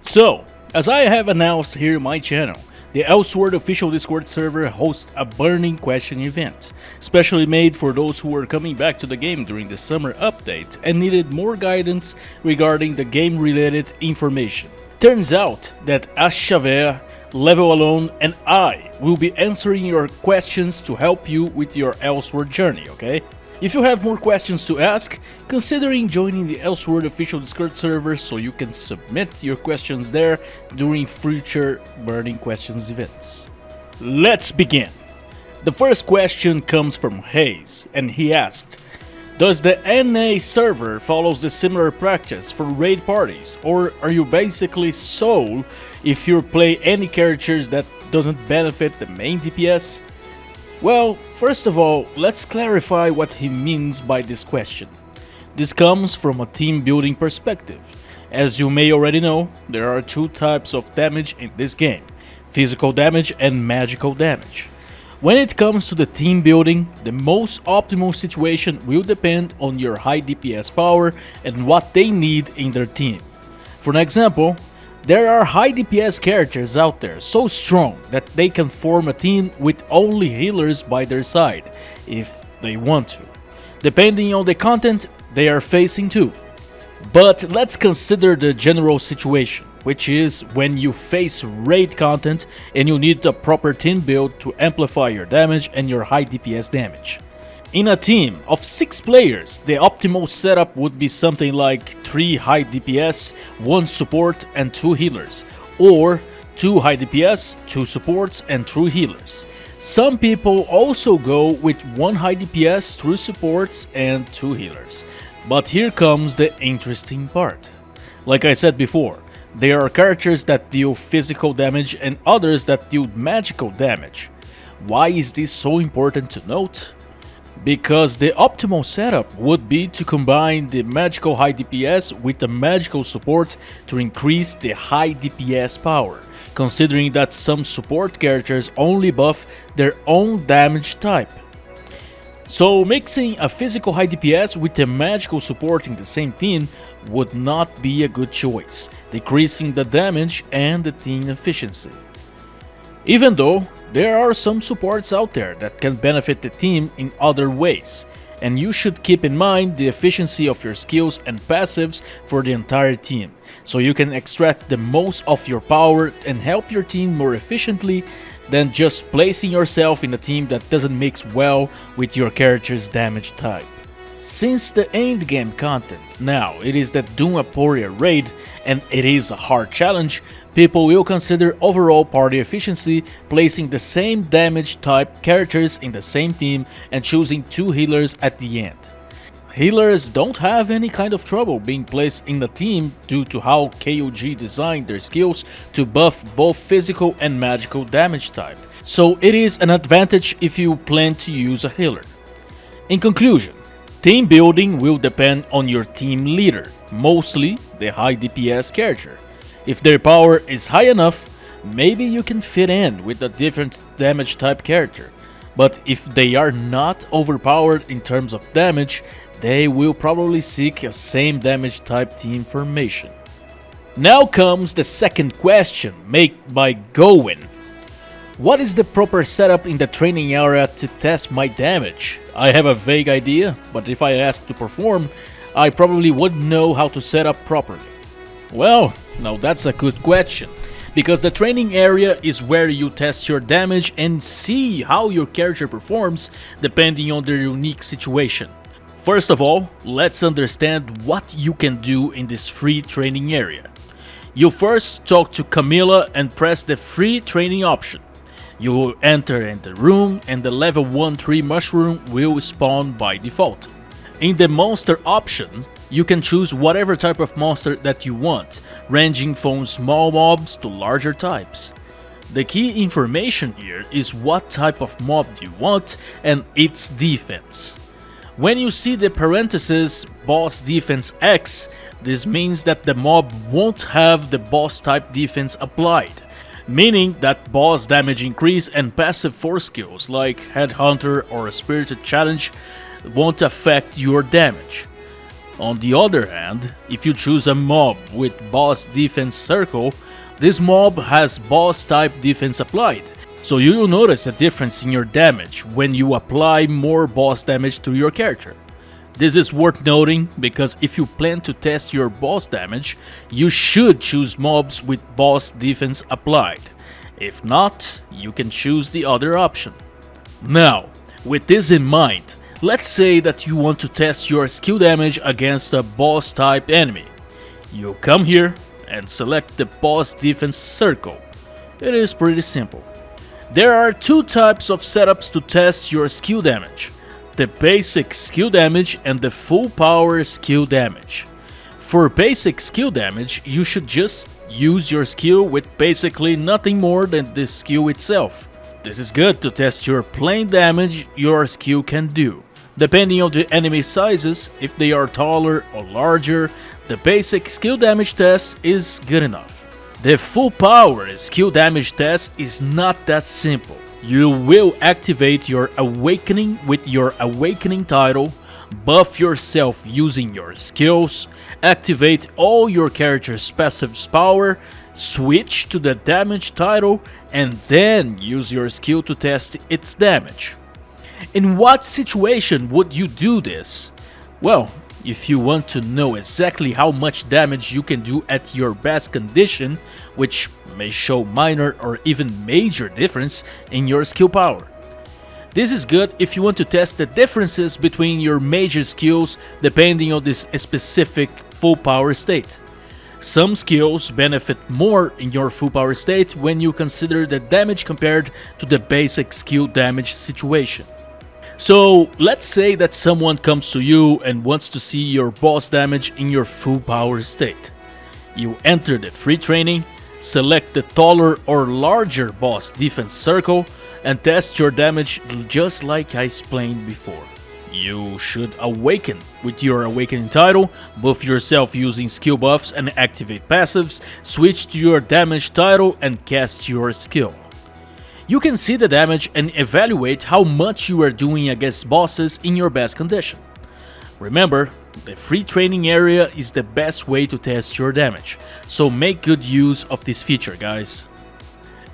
So, as I have announced here on my channel, the Elsword official Discord server hosts a burning question event, specially made for those who were coming back to the game during the summer update and needed more guidance regarding the game-related information. Turns out that Ajudar, Level Alone, and I will be answering your questions to help you with your Elsword journey, okay? If you have more questions to ask, considering joining the Elsword official Discord server so you can submit your questions there during future Burning Questions events. Let's begin! The first question comes from Hayes, and he asked, does the NA server follows the similar practice for raid parties, or are you basically sole if you play any characters that doesn't benefit the main DPS? Well, first of all, let's clarify what he means by this question. This comes from a team building perspective. As you may already know, there are two types of damage in this game, physical damage and magical damage. When it comes to the team building, the most optimal situation will depend on your high DPS power and what they need in their team. For an example, there are high DPS characters out there so strong that they can form a team with only healers by their side, if they want to, depending on the content they are facing too. But let's consider the general situation, which is when you face raid content and you need a proper team build to amplify your damage and your high DPS damage. In a team of 6 players, the optimal setup would be something like 3 high DPS, 1 support and 2 healers, or 2 high DPS, 2 supports and 2 healers. Some people also go with 1 high DPS, 3 supports and 2 healers. But here comes the interesting part. Like I said before, there are characters that deal physical damage and others that deal magical damage. Why is this so important to note? Because the optimal setup would be to combine the magical high DPS with the magical support to increase the high DPS power, considering that some support characters only buff their own damage type. So mixing a physical high DPS with a magical support in the same team would not be a good choice, decreasing the damage and the team efficiency. Even though there are some supports out there that can benefit the team in other ways, and you should keep in mind the efficiency of your skills and passives for the entire team, so you can extract the most of your power and help your team more efficiently than just placing yourself in a team that doesn't mix well with your character's damage type. Since the endgame content now it is that Doom Aporia raid and it is a hard challenge, people will consider overall party efficiency, placing the same damage type characters in the same team and choosing 2 healers at the end. Healers don't have any kind of trouble being placed in the team due to how KOG designed their skills to buff both physical and magical damage type, so it is an advantage if you plan to use a healer. In conclusion, team building will depend on your team leader, mostly the high DPS character. If their power is high enough, maybe you can fit in with a different damage type character. But if they are not overpowered in terms of damage, they will probably seek a same damage type team formation. Now comes the second question made by Gowen. What is the proper setup in the training area to test my damage? I have a vague idea, but if I ask to perform, I probably wouldn't know how to set up properly. Well, now that's a good question, because the training area is where you test your damage and see how your character performs depending on their unique situation. First of all, let's understand what you can do in this free training area. You first talk to Camilla and press the free training option. You will enter in the room and the level 1 tree mushroom will spawn by default. In the monster options, you can choose whatever type of monster that you want, ranging from small mobs to larger types. The key information here is what type of mob you want and its defense. When you see the parenthesis boss defense X, this means that the mob won't have the boss type defense applied, meaning that boss damage increase and passive force skills like Headhunter or Spirited Challenge won't affect your damage. On the other hand, if you choose a mob with boss defense circle, this mob has boss type defense applied, so you will notice a difference in your damage when you apply more boss damage to your character. This is worth noting because if you plan to test your boss damage, you should choose mobs with boss defense applied. If not, you can choose the other option. Now, with this in mind, let's say that you want to test your skill damage against a boss type enemy. You come here and select the boss defense circle. It is pretty simple. There are two types of setups to test your skill damage: the basic skill damage and the full power skill damage. For basic skill damage, you should just use your skill with basically nothing more than the skill itself. This is good to test your plain damage your skill can do. Depending on the enemy sizes, if they are taller or larger, the basic skill damage test is good enough. The full power skill damage test is not that simple. You will activate your awakening with your awakening title, buff yourself using your skills, activate all your character's passive's power, switch to the damage title, and then use your skill to test its damage. In what situation would you do this? Well, if you want to know exactly how much damage you can do at your best condition, which may show minor or even major difference in your skill power. This is good if you want to test the differences between your major skills depending on this specific full power state. Some skills benefit more in your full power state when you consider the damage compared to the basic skill damage situation. So let's say that someone comes to you and wants to see your boss damage in your full power state. You enter the free training, select the taller or larger boss defense circle, and test your damage just like I explained before. You should awaken with your awakening title, buff yourself using skill buffs and activate passives, switch to your damage title and cast your skill. You can see the damage and evaluate how much you are doing against bosses in your best condition. Remember, the free training area is the best way to test your damage, so make good use of this feature, guys.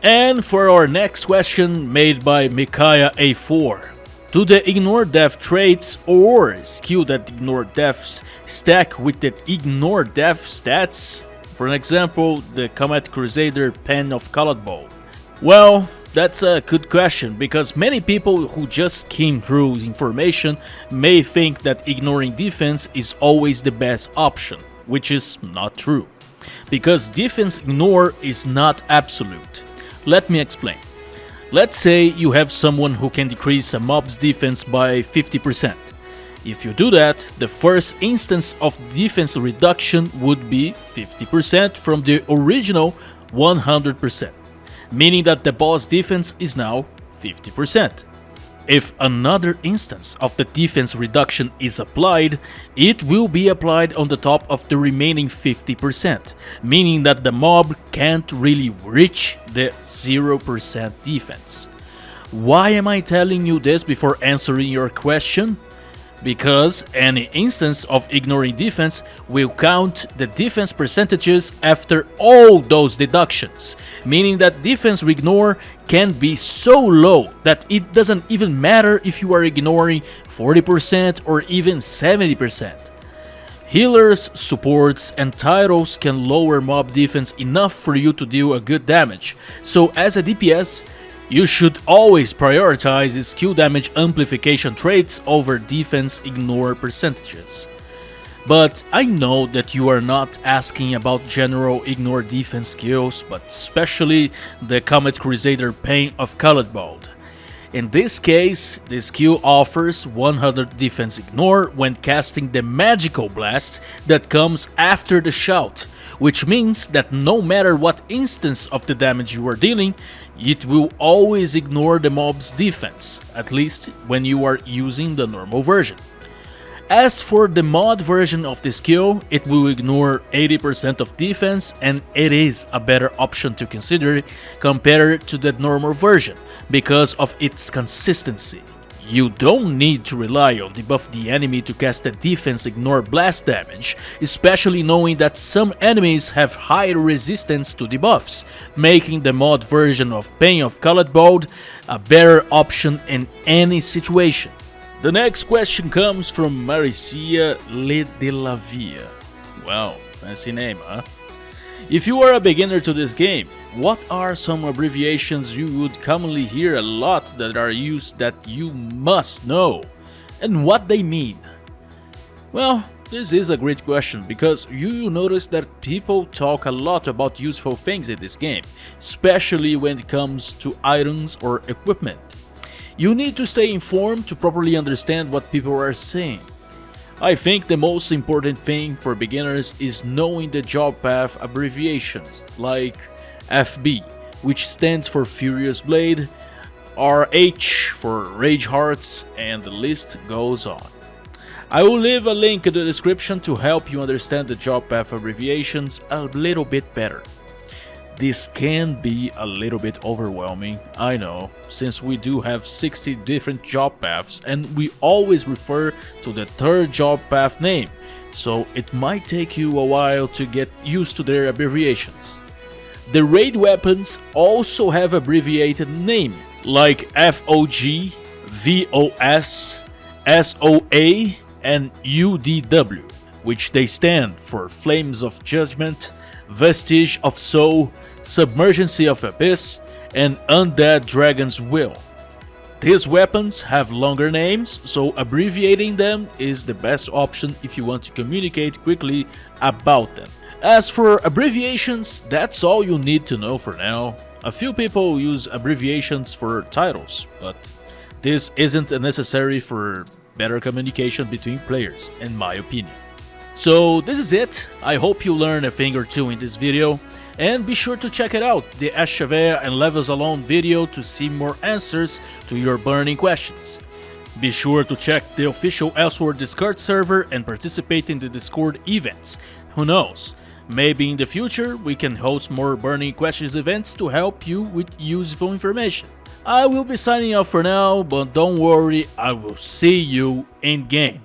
And for our next question, made by Micaiah A4. Do the ignore death traits or skill that ignore deaths stack with the ignore death stats? For an example, the Combat Crusader Pen of Colored Bow. Well, that's a good question, because many people who just came through information may think that ignoring defense is always the best option, which is not true. Because defense ignore is not absolute. Let me explain. Let's say you have someone who can decrease a mob's defense by 50%. If you do that, the first instance of defense reduction would be 50% from the original 100%. Meaning that the boss defense is now 50%. If another instance of the defense reduction is applied, it will be applied on the top of the remaining 50%, meaning that the mob can't really reach the 0% defense. Why am I telling you this before answering your question? Because any instance of ignoring defense will count the defense percentages after all those deductions, meaning that defense ignore can be so low that it doesn't even matter if you are ignoring 40% or even 70%. Healers, supports, and titles can lower mob defense enough for you to deal a good damage, so as a DPS, you should always prioritize skill damage amplification traits over defense ignore percentages. But I know that you are not asking about general ignore defense skills, but especially the Combat Crusader Pen of Colored Bow. In this case, the skill offers 100 defense ignore when casting the magical blast that comes after the shout, which means that no matter what instance of the damage you are dealing, it will always ignore the mob's defense, at least when you are using the normal version. As for the mod version of the skill, it will ignore 80% of defense, and it is a better option to consider compared to the normal version because of its consistency. You don't need to rely on debuff the enemy to cast a defense ignore blast damage, especially knowing that some enemies have higher resistance to debuffs, making the mod version of Pain of Colored Bold a better option in any situation. The next question comes from Maricia Lithia. Wow, fancy name, huh? If you are a beginner to this game, what are some abbreviations you would commonly hear a lot that are used that you must know, and what they mean? Well, this is a great question because you notice that people talk a lot about useful things in this game, especially when it comes to items or equipment. You need to stay informed to properly understand what people are saying. I think the most important thing for beginners is knowing the job path abbreviations, like FB, which stands for Furious Blade, RH for Rage Hearts, and the list goes on. I will leave a link in the description to help you understand the job path abbreviations a little bit better. This can be a little bit overwhelming, I know, since we do have 60 different job paths and we always refer to the third job path name, so it might take you a while to get used to their abbreviations. The raid weapons also have abbreviated name, like FOG, VOS, SOA, and UDW, which they stand for Flames of Judgment, Vestige of Soul, Submergency of Abyss, and Undead Dragon's Will. These weapons have longer names, so abbreviating them is the best option if you want to communicate quickly about them. As for abbreviations, that's all you need to know for now. A few people use abbreviations for titles, but this isn't necessary for better communication between players, in my opinion. So this is it. I hope you learned a thing or two in this video, and be sure to check it out, the Este and Levels Alone video, to see more answers to your burning questions. Be sure to check the official Elsword Discord server and participate in the Discord events. Who knows, maybe in the future we can host more burning questions events to help you with useful information. I will be signing off for now, but don't worry, I will see you in game.